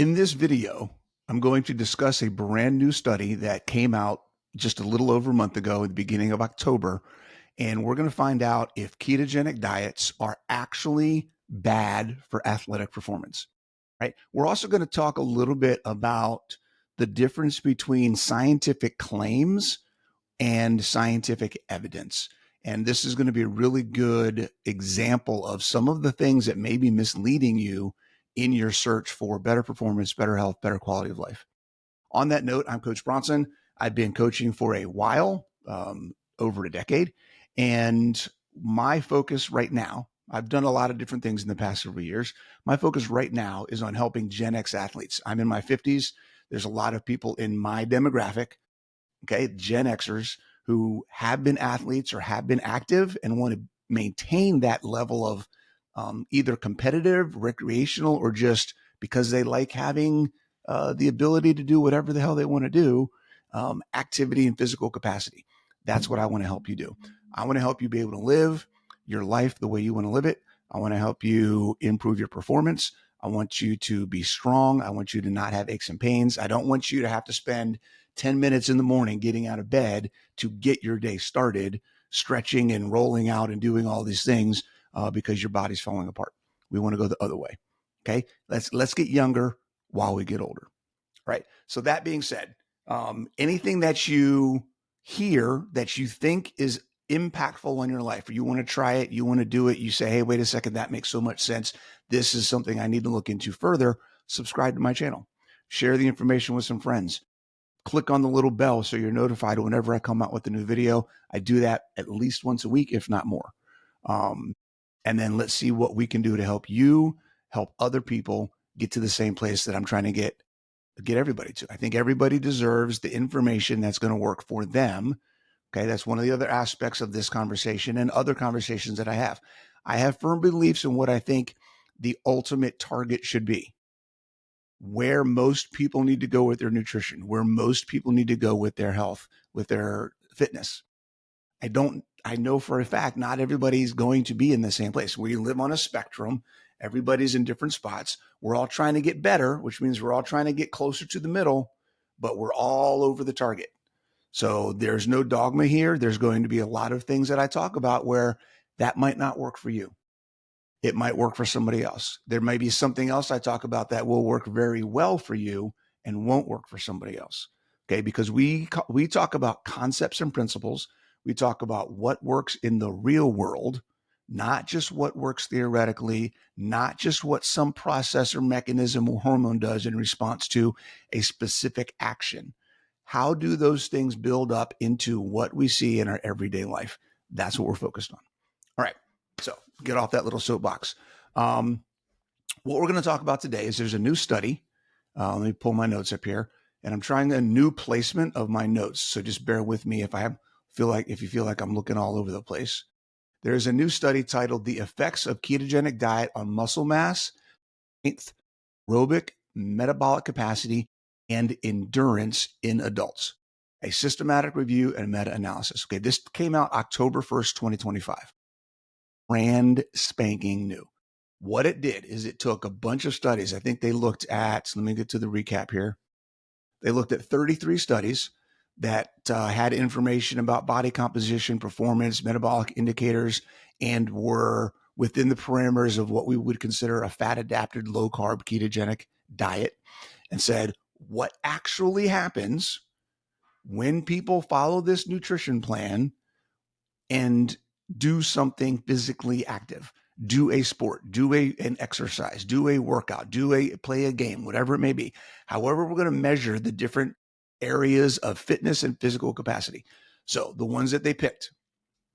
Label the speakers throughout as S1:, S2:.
S1: In this video, I'm going to discuss a brand new study that came out just a little over a month ago at the beginning of October. And we're going to find out if ketogenic diets are actually bad for athletic performance, right? We're also going to talk a little bit about the difference between scientific claims and scientific evidence. And this is going to be a really good example of some of the things that may be misleading you in your search for better performance, better health, better quality of life. On that note, I'm Coach Bronson. I've been coaching for a while, over a decade. And my focus right now, I've done a lot of different things in the past several years. My focus right now is on helping Gen X athletes. I'm in my 50s. There's a lot of people in my demographic, okay, Gen Xers who have been athletes or have been active and want to maintain that level of either competitive, recreational, or just because they like having the ability to do whatever the hell they want to do, activity and physical capacity. That's what I want to help you do. I want to help you be able to live your life the way you want to live it. I want to help you improve your performance. I want you to be strong. I want you to not have aches and pains. I don't want you to have to spend 10 minutes in the morning getting out of bed to get your day started, stretching and rolling out and doing all these things because your body's falling apart. We want to go the other way. Okay. Let's get younger while we get older. All right. So that being said, anything that you hear that you think is impactful on your life, or you want to try it, you want to do it, you say, hey, wait a second, that makes so much sense. This is something I need to look into further. Subscribe to my channel. Share the information with some friends. Click on the little bell so you're notified whenever I come out with a new video. I do that at least once a week, if not more. And then let's see what we can do to help you, help other people get to the same place that I'm trying to get everybody to. I think everybody deserves the information that's going to work for them. Okay, that's one of the other aspects of this conversation and other conversations that I have. I have firm beliefs in what I think the ultimate target should be, where most people need to go with their nutrition, where most people need to go with their health, with their fitness. I know for a fact, not everybody's going to be in the same place. We live on a spectrum. Everybody's in different spots. We're all trying to get better, which means we're all trying to get closer to the middle, but we're all over the target. So there's no dogma here. There's going to be a lot of things that I talk about where that might not work for you. It might work for somebody else. There may be something else I talk about that will work very well for you and won't work for somebody else. Okay, because we talk about concepts and principles. We talk about what works in the real world, not just what works theoretically, not just what some process or mechanism or hormone does in response to a specific action. How do those things build up into what we see in our everyday life? That's what we're focused on. All right. So get off that little soapbox. What we're going to talk about today is there's a new study. Let me pull my notes up here, and I'm trying a new placement of my notes. So just bear with me if you feel like I'm looking all over the place. There's a new study titled "The Effects of Ketogenic Diet on Muscle Mass, Strength, Aerobic Metabolic Capacity, and Endurance in Adults: A Systematic Review and Meta-Analysis." Okay, this came out October 1st, 2025. Brand spanking new. What it did is it took a bunch of studies. I think they looked at, let me get to the recap here. They looked at 33 studies that had information about body composition, performance, metabolic indicators, and were within the parameters of what we would consider a fat-adapted, low-carb, ketogenic diet, and said, what actually happens when people follow this nutrition plan and do something physically active, do a sport, do an exercise, do a workout, play a game, whatever it may be. However, we're going to measure the different areas of fitness and physical capacity. So the ones that they picked,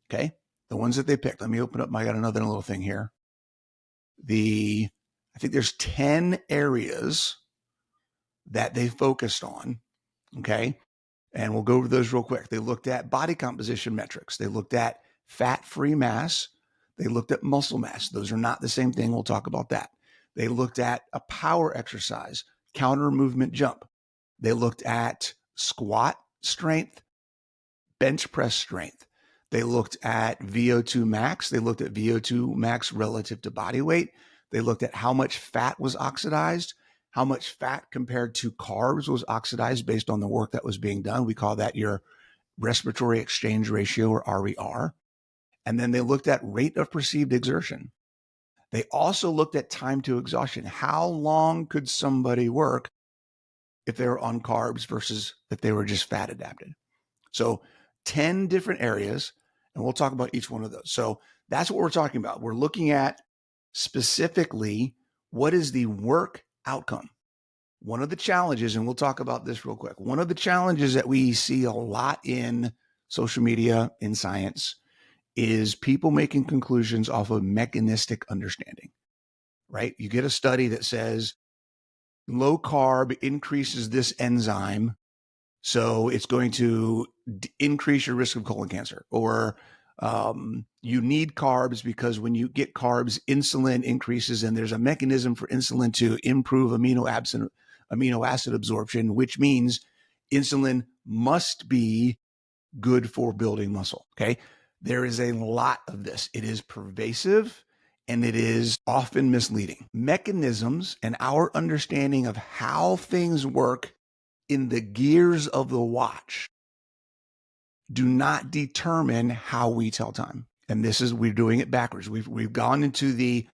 S1: okay, let me open up. I got another little thing here. I think there's 10 areas that they focused on, okay? And we'll go over those real quick. They looked at body composition metrics. They looked at fat-free mass. They looked at muscle mass. Those are not the same thing. We'll talk about that. They looked at a power exercise, counter movement jump. They looked at squat strength, bench press strength. They looked at VO2 max. They looked at VO2 max relative to body weight. They looked at how much fat was oxidized, how much fat compared to carbs was oxidized based on the work that was being done. We call that your respiratory exchange ratio, or RER. And then they looked at rate of perceived exertion. They also looked at time to exhaustion. How long could somebody work if they were on carbs versus if they were just fat adapted? So 10 different areas, and we'll talk about each one of those. So that's what we're talking about. We're looking at specifically what is the work outcome. One of the challenges, and we'll talk about this real quick, one of the challenges that we see a lot in social media, in science, is people making conclusions off of mechanistic understanding, right? You get a study that says low carb increases this enzyme, so it's going to increase your risk of colon cancer, or you need carbs because when you get carbs, insulin increases, and there's a mechanism for insulin to improve amino acid absorption, which means insulin must be good for building muscle. Okay. There is a lot of this. It is pervasive and it is often misleading. Mechanisms and our understanding of how things work in the gears of the watch do not determine how we tell time. And this is, we're doing it backwards. We've gone into the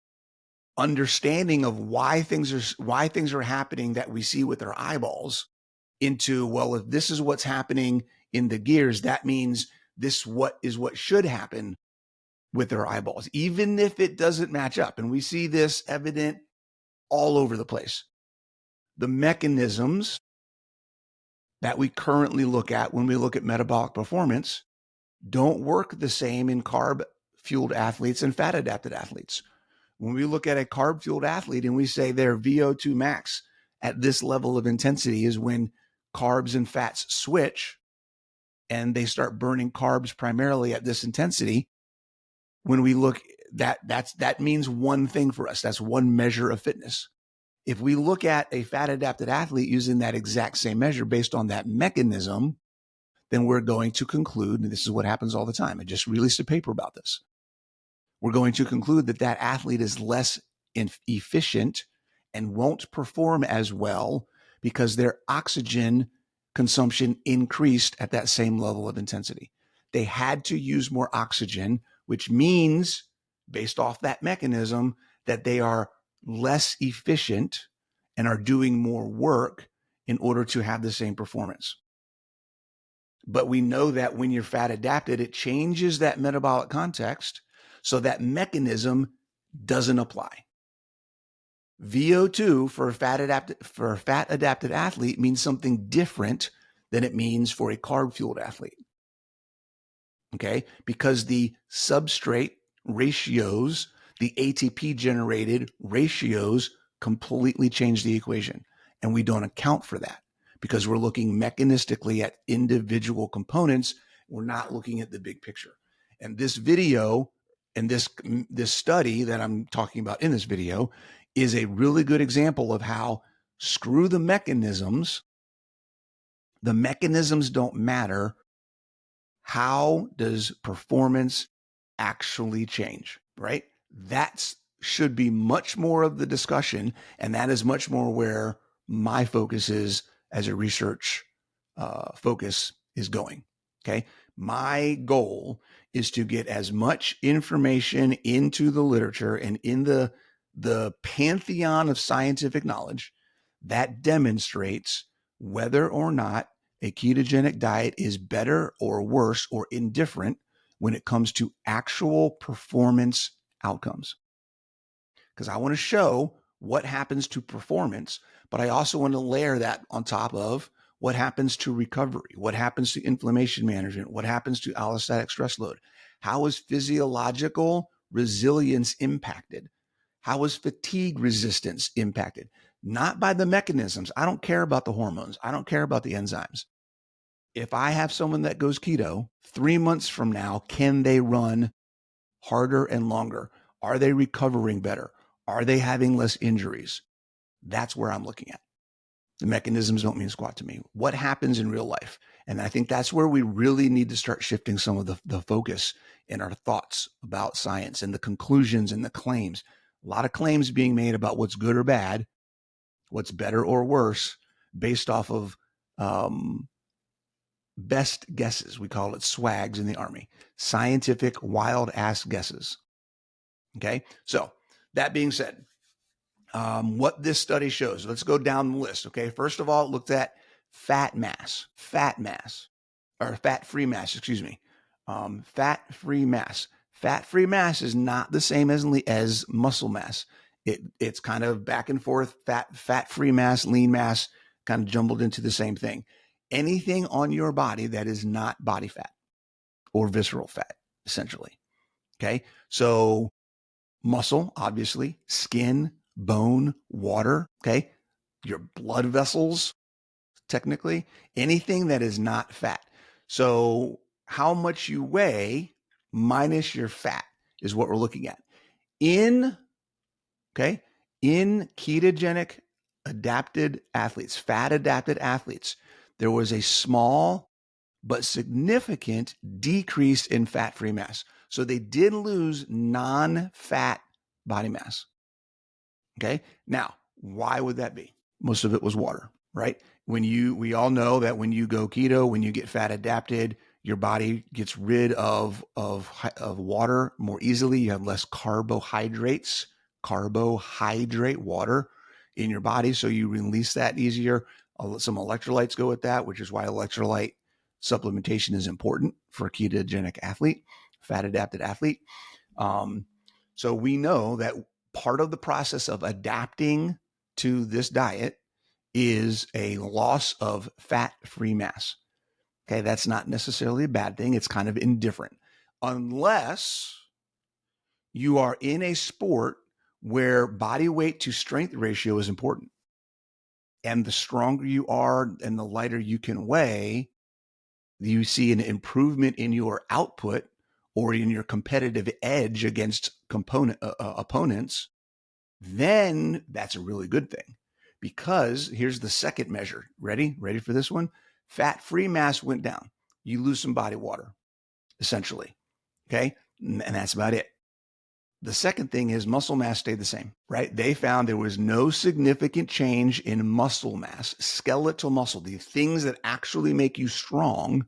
S1: understanding of why things are happening that we see with our eyeballs into, well, if this is what's happening in the gears, that means this what should happen with our eyeballs, even if it doesn't match up. And we see this evident all over the place. The mechanisms that we currently look at when we look at metabolic performance don't work the same in carb-fueled athletes and fat-adapted athletes. When we look at a carb-fueled athlete and we say their VO2 max at this level of intensity is when carbs and fats switch and they start burning carbs primarily at this intensity, when we look, that means one thing for us. That's one measure of fitness. If we look at a fat-adapted athlete using that exact same measure based on that mechanism, then we're going to conclude, and this is what happens all the time. I just released a paper about this. We're going to conclude that that athlete is less efficient and won't perform as well because their oxygen consumption increased at that same level of intensity. They had to use more oxygen, which means, based off that mechanism, that they are less efficient and are doing more work in order to have the same performance. But we know that when you're fat adapted, it changes that metabolic context so that mechanism doesn't apply. VO2 for a fat adapted athlete means something different than it means for a carb fueled athlete. Okay? Because the substrate ratios, the ATP generated ratios completely change the equation. And we don't account for that because we're looking mechanistically at individual components. We're not looking at the big picture. And this video and this study that I'm talking about in this video is a really good example of how screw the mechanisms. The mechanisms don't matter. How does performance actually change, right? That should be much more of the discussion. And that is much more where my focus is as a research focus is going. Okay. My goal is to get as much information into the literature and in the pantheon of scientific knowledge that demonstrates whether or not a ketogenic diet is better or worse or indifferent when it comes to actual performance outcomes. Because I want to show what happens to performance, but I also want to layer that on top of what happens to recovery, what happens to inflammation management, what happens to allostatic stress load. How is physiological resilience impacted? How is fatigue resistance impacted? Not by the mechanisms. I don't care about the hormones. I don't care about the enzymes. If I have someone that goes keto 3 months from now, can they run harder and longer? Are they recovering better? Are they having less injuries? That's where I'm looking at. The mechanisms don't mean squat to me. What happens in real life? And I think that's where we really need to start shifting some of the focus in our thoughts about science and the conclusions and the claims. A lot of claims being made about what's good or bad what's better or worse based off of best guesses. We call it swags in the Army, scientific wild ass guesses. Okay. So that being said, what this study shows, let's go down the list. Okay. First of all, it looked at fat free mass, excuse me. Fat free mass. Fat free mass is not the same as muscle mass. It's kind of back and forth, fat free mass, lean mass, kind of jumbled into the same thing. Anything on your body that is not body fat or visceral fat, essentially. Okay. So muscle, obviously, skin, bone, water. Okay. Your blood vessels, technically, anything that is not fat. So how much you weigh minus your fat is what we're looking at. In ketogenic adapted athletes, fat adapted athletes, there was a small but significant decrease in fat-free mass. So they did lose non-fat body mass. Okay. Now, why would that be? Most of it was water, right? We all know that when you go keto, when you get fat adapted, your body gets rid of water more easily. You have less carbohydrate water in your body. So you release that easier. Some electrolytes go with that, which is why electrolyte supplementation is important for a ketogenic athlete, fat adapted athlete. So we know that part of the process of adapting to this diet is a loss of fat-free mass. Okay, that's not necessarily a bad thing. It's kind of indifferent. Unless you are in a sport where body weight to strength ratio is important. And the stronger you are and the lighter you can weigh, you see an improvement in your output or in your competitive edge against opponents, then that's a really good thing. Because here's the second measure. Ready for this one? Fat-free mass went down. You lose some body water, essentially. Okay. And that's about it. The second thing is muscle mass stayed the same, right? They found there was no significant change in muscle mass, skeletal muscle, the things that actually make you strong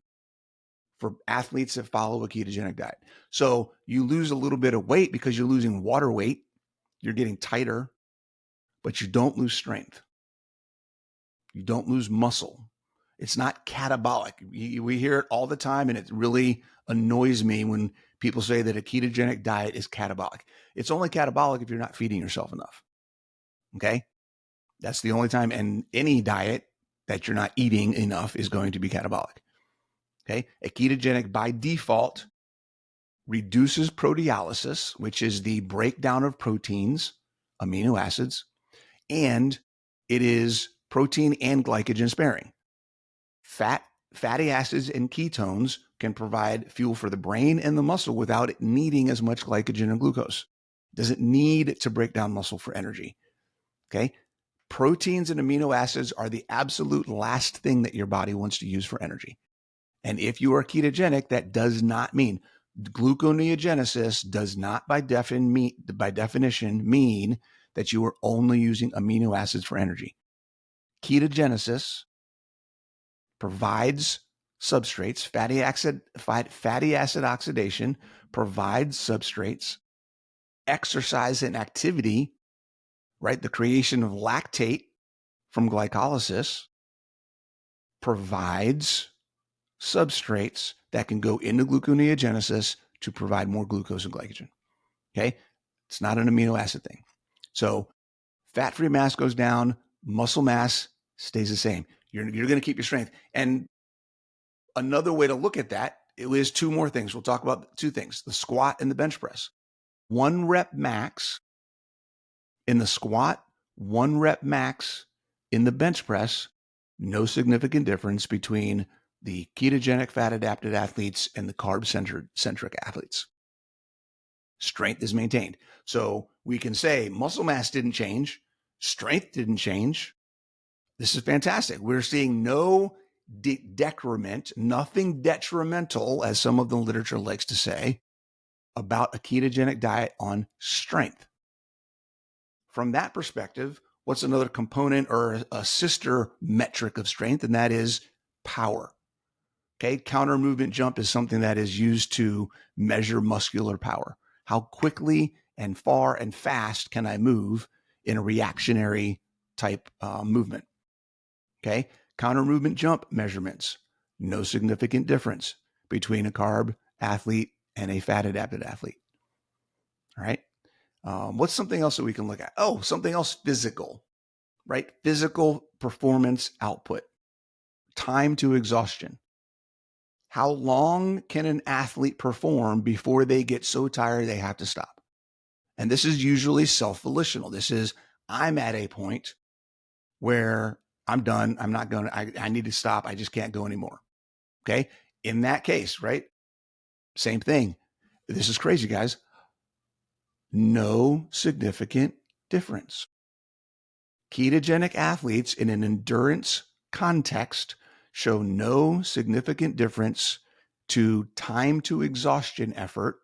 S1: for athletes that follow a ketogenic diet. So you lose a little bit of weight because you're losing water weight. You're getting tighter, but you don't lose strength. You don't lose muscle. It's not catabolic. We hear it all the time, and it really annoys me when people say that a ketogenic diet is catabolic. It's only catabolic if you're not feeding yourself enough. Okay? That's the only time, and any diet that you're not eating enough is going to be catabolic. Okay? A ketogenic by default reduces proteolysis, which is the breakdown of proteins, amino acids, and it is protein and glycogen sparing. Fatty acids and ketones can provide fuel for the brain and the muscle without it needing as much glycogen and glucose. It doesn't need to break down muscle for energy. Okay. Proteins and amino acids are the absolute last thing that your body wants to use for energy. And if you are ketogenic, that does not mean gluconeogenesis does not by definition mean that you are only using amino acids for energy. Ketogenesis provides substrates, fatty acid oxidation provides substrates, exercise and activity, right? The creation of lactate from glycolysis provides substrates that can go into gluconeogenesis to provide more glucose and glycogen. Okay. It's not an amino acid thing. So fat-free mass goes down, muscle mass stays the same. You're going to keep your strength. And another way to look at that is two more things. We'll talk about two things, the squat and the bench press. 1 rep max in the squat, 1 rep max in the bench press, no significant difference between the ketogenic fat adapted athletes and the carb centric athletes. Strength is maintained. So we can say muscle mass didn't change, strength didn't change. This is fantastic. We're seeing no decrement, nothing detrimental, as some of the literature likes to say, about a ketogenic diet on strength. From that perspective, what's another component or a sister metric of strength? And that is power. Okay. Counter movement jump is something that is used to measure muscular power. How quickly and far and fast can I move in a reactionary type movement? Okay. Counter movement jump measurements. No significant difference between a carb athlete and a fat adapted athlete. All right. What's something else that we can look at? Oh, something else physical, right? Physical performance output, time to exhaustion. How long can an athlete perform before they get so tired they have to stop? And this is usually self-volitional. This is, I'm at a point where I'm done. I'm not going to, I need to stop. I just can't go anymore. Okay. In that case, right? Same thing. This is crazy, guys. No significant difference. Ketogenic athletes in an endurance context show no significant difference to time to exhaustion effort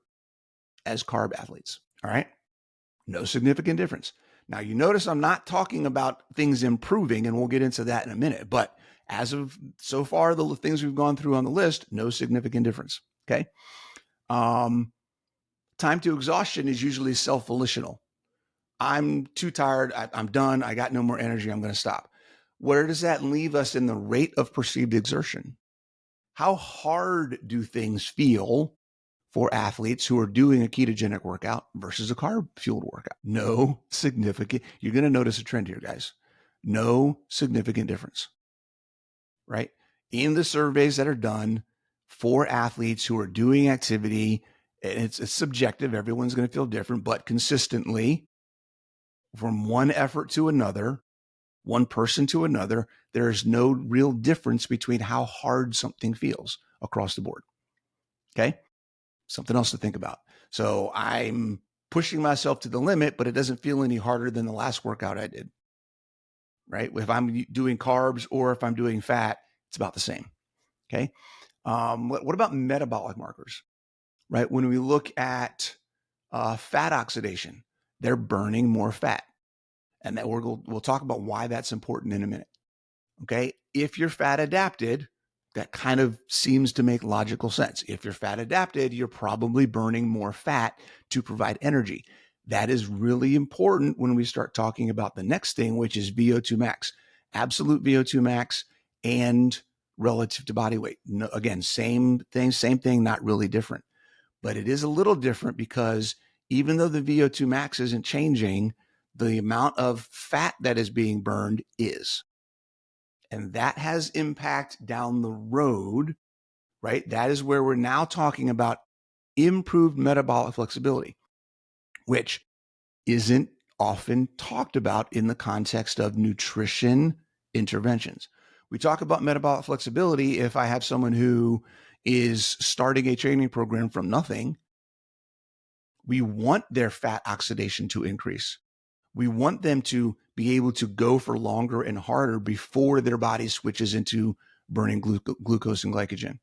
S1: as carb athletes. All right. No significant difference. Now, you notice I'm not talking about things improving, and we'll get into that in a minute. But as of so far, the things we've gone through on the list, no significant difference. Okay. Time to exhaustion is usually self-volitional. I'm too tired. I'm done. I got no more energy. I'm going to stop. Where does that leave us in the rate of perceived exertion? How hard do things feel for athletes who are doing a ketogenic workout versus a carb fueled workout? No significant. You're going to notice a trend here, guys. No significant difference, right? In the surveys that are done for athletes who are doing activity, and it's subjective. Everyone's going to feel different, but consistently from one effort to another, one person to another, there is no real difference between how hard something feels across the board. Okay. Something else to think about. So I'm pushing myself to the limit, but it doesn't feel any harder than the last workout I did. Right. If I'm doing carbs or if I'm doing fat, it's about the same. Okay. What about metabolic markers? Right. When we look at fat oxidation, they're burning more fat. And that we'll talk about why that's important in a minute. Okay. If you're fat adapted, that kind of seems to make logical sense. If you're fat adapted, you're probably burning more fat to provide energy. That is really important when we start talking about the next thing, which is VO2 max, absolute VO2 max and relative to body weight. No, again, same thing, not really different. But it is a little different because even though the VO2 max isn't changing, the amount of fat that is being burned is. And that has impact down the road, right? That is where we're now talking about improved metabolic flexibility, which isn't often talked about in the context of nutrition interventions. We talk about metabolic flexibility if I have someone who is starting a training program from nothing. We want their fat oxidation to increase. We want them to be able to go for longer and harder before their body switches into burning glucose and glycogen.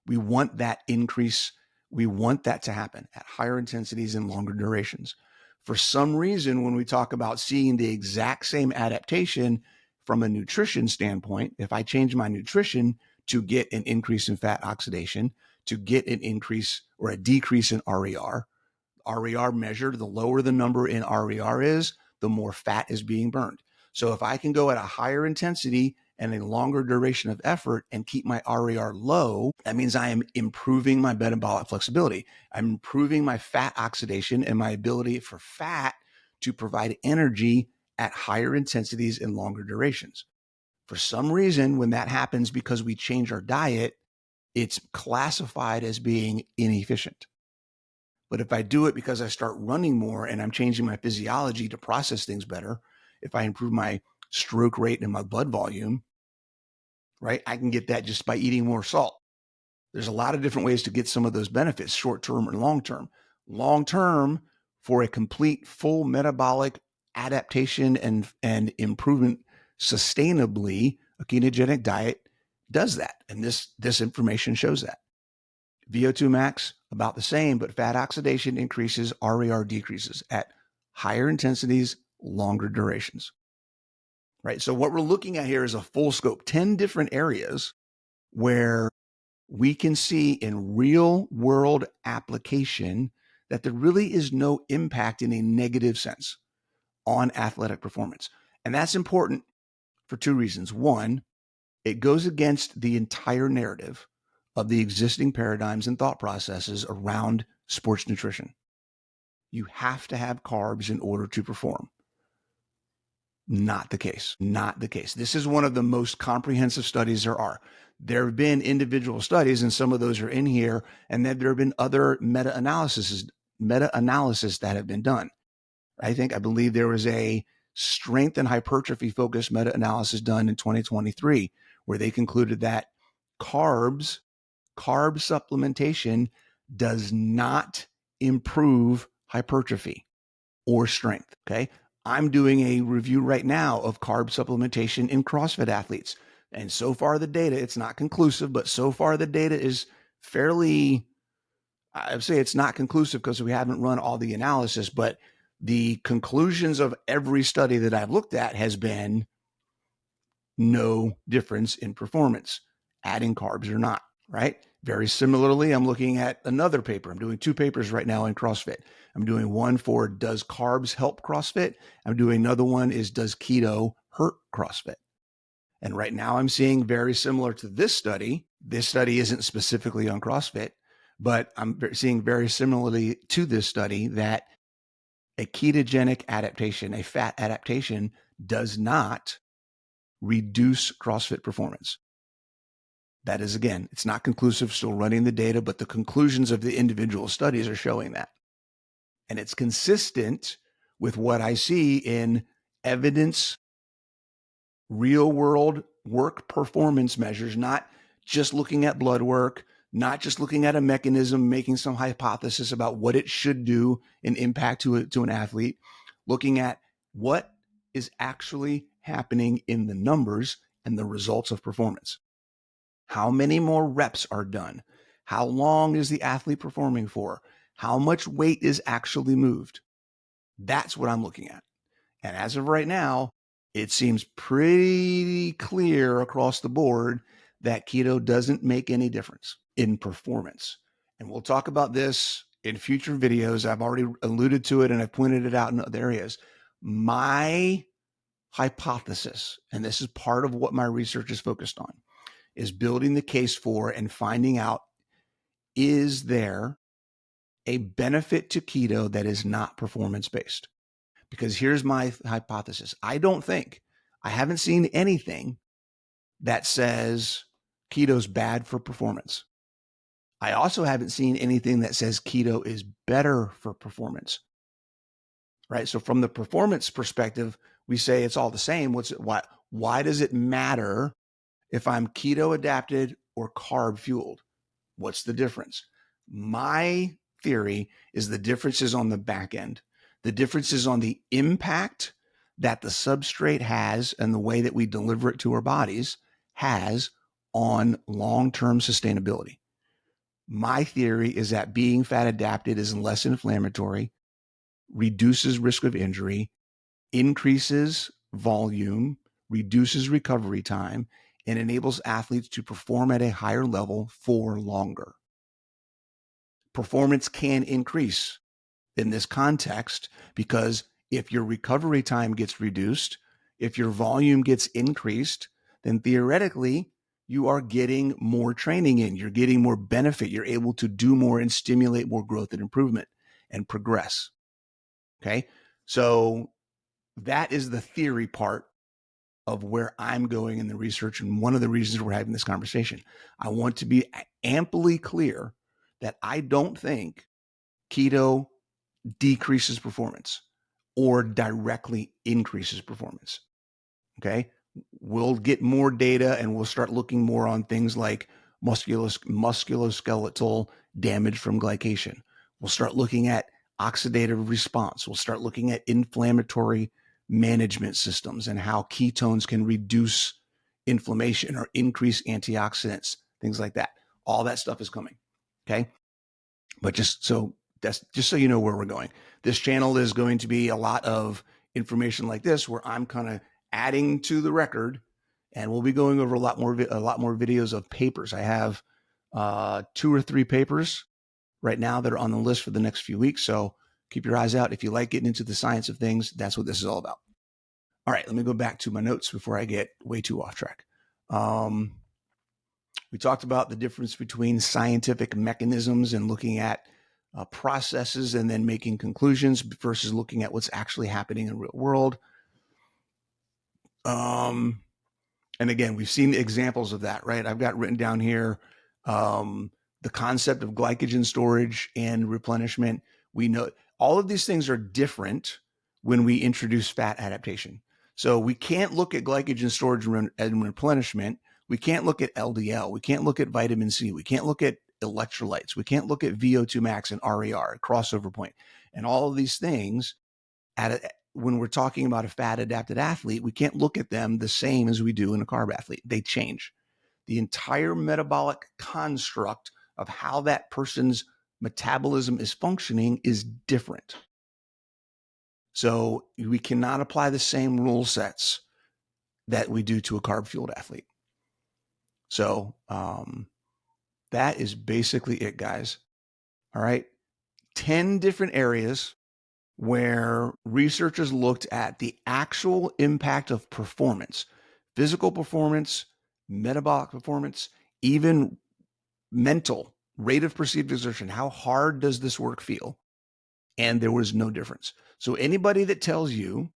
S1: We want that increase. We want that to happen at higher intensities and longer durations. For some reason, when we talk about seeing the exact same adaptation from a nutrition standpoint, if I change my nutrition to get an increase in fat oxidation, to get an increase or a decrease in RER, RER measured, the lower the number in RER is, the more fat is being burned. So if I can go at a higher intensity and a longer duration of effort and keep my RER low, that means I am improving my metabolic flexibility. I'm improving my fat oxidation and my ability for fat to provide energy at higher intensities and longer durations. For some reason, when that happens because we change our diet, it's classified as being inefficient. But if I do it because I start running more and I'm changing my physiology to process things better, if I improve my stroke rate and my blood volume, right, I can get that just by eating more salt. There's a lot of different ways to get some of those benefits, short-term and long-term. Long-term, for a complete full metabolic adaptation and improvement sustainably, a ketogenic diet does that. And this information shows that. VO2 max, about the same, but fat oxidation increases, RER decreases at higher intensities, longer durations, right? So what we're looking at here is a full scope, 10 different areas where we can see in real world application that there really is no impact in a negative sense on athletic performance. And that's important for two reasons. One, it goes against the entire narrative of the existing paradigms and thought processes around sports nutrition. You have to have carbs in order to perform. Not the case. Not the case. This is one of the most comprehensive studies there are. There have been individual studies, and some of those are in here, and then there have been other meta-analysis that have been done. I believe there was a strength and hypertrophy focused meta-analysis done in 2023, where they concluded that carb supplementation does not improve hypertrophy or strength. Okay. I'm doing a review right now of carb supplementation in CrossFit athletes. And so far the data, it's not conclusive, but so far the data is fairly, I'd say it's not conclusive because we haven't run all the analysis, but the conclusions of every study that I've looked at has been no difference in performance, adding carbs or not, right? Very similarly, I'm looking at another paper. I'm doing two papers right now in CrossFit. I'm doing one for does carbs help CrossFit? I'm doing another one is does keto hurt CrossFit? And right now I'm seeing very similar to this study. This study isn't specifically on CrossFit, but I'm seeing very similarly to this study that a ketogenic adaptation, a fat adaptation, does not reduce CrossFit performance. That is, again, it's not conclusive, still running the data, but the conclusions of the individual studies are showing that. And it's consistent with what I see in evidence, real world work performance measures, not just looking at blood work, not just looking at a mechanism, making some hypothesis about what it should do in impact to an athlete, looking at what is actually happening in the numbers and the results of performance. How many more reps are done? How long is the athlete performing for? How much weight is actually moved? That's what I'm looking at. And as of right now, it seems pretty clear across the board that keto doesn't make any difference in performance. And we'll talk about this in future videos. I've already alluded to it and I've pointed it out in other areas. My hypothesis, and this is part of what my research is focused on, is building the case for and finding out, is there a benefit to keto that is not performance-based? Because here's my hypothesis. I haven't seen anything that says keto's bad for performance. I also haven't seen anything that says keto is better for performance, right? So from the performance perspective, we say it's all the same. Why does it matter if I'm keto adapted or carb fueled? What's the difference? My theory is the difference is on the back end. The difference is on the impact that the substrate has and the way that we deliver it to our bodies has on long-term sustainability. My theory is that being fat adapted is less inflammatory, reduces risk of injury, increases volume, reduces recovery time, and enables athletes to perform at a higher level for longer. Performance can increase in this context because if your recovery time gets reduced, if your volume gets increased, then theoretically you are getting more training in, you're getting more benefit, you're able to do more and stimulate more growth and improvement and progress. Okay. So that is the theory part of where I'm going in the research. And one of the reasons we're having this conversation, I want to be amply clear that I don't think keto decreases performance or directly increases performance. Okay. We'll get more data and we'll start looking more on things like musculoskeletal damage from glycation. We'll start looking at oxidative response. We'll start looking at inflammatory management systems and how ketones can reduce inflammation or increase antioxidants, things like that. All that stuff is coming. Okay. But just so you know where we're going. This channel is going to be a lot of information like this where I'm kind of adding to the record, and we'll be going over a lot more videos of papers. I have 2 or 3 papers right now that are on the list for the next few weeks. So keep your eyes out. If you like getting into the science of things, that's what this is all about. All right, let me go back to my notes before I get way too off track. We talked about the difference between scientific mechanisms and looking at processes and then making conclusions versus looking at what's actually happening in the real world. And again, we've seen examples of that, right? I've got written down here the concept of glycogen storage and replenishment. We know all of these things are different when we introduce fat adaptation. So we can't look at glycogen storage and replenishment. We can't look at LDL. We can't look at vitamin C. We can't look at electrolytes. We can't look at VO2 max and RER, crossover point, and all of these things when we're talking about a fat adapted athlete, we can't look at them the same as we do in a carb athlete. They change. The entire metabolic construct of how that person's metabolism is functioning is different. So we cannot apply the same rule sets that we do to a carb fueled athlete. So that is basically it, guys. All right. 10 different areas where researchers looked at the actual impact of performance, physical performance, metabolic performance, even mental rate of perceived exertion. How hard does this work feel? And there was no difference. So anybody that tells you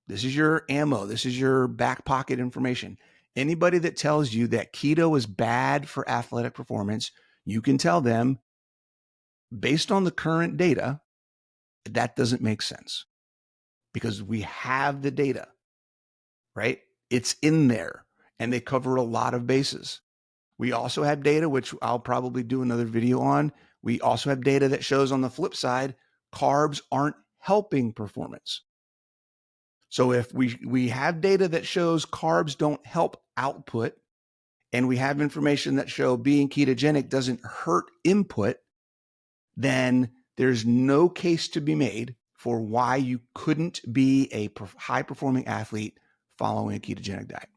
S1: this is your ammo, this is your back pocket information, anybody that tells you that keto is bad for athletic performance, you can tell them based on the current data, that doesn't make sense because we have the data, right? It's in there and they cover a lot of bases. We also have data, which I'll probably do another video on. We also have data that shows on the flip side, carbs aren't helping performance. So if we have data that shows carbs don't help output, and we have information that show being ketogenic doesn't hurt input, then there's no case to be made for why you couldn't be a high performing athlete following a ketogenic diet.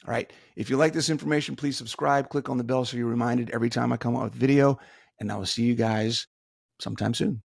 S1: All right. If you like this information, please subscribe, click on the bell so you're reminded every time I come out with a video, and I will see you guys sometime soon.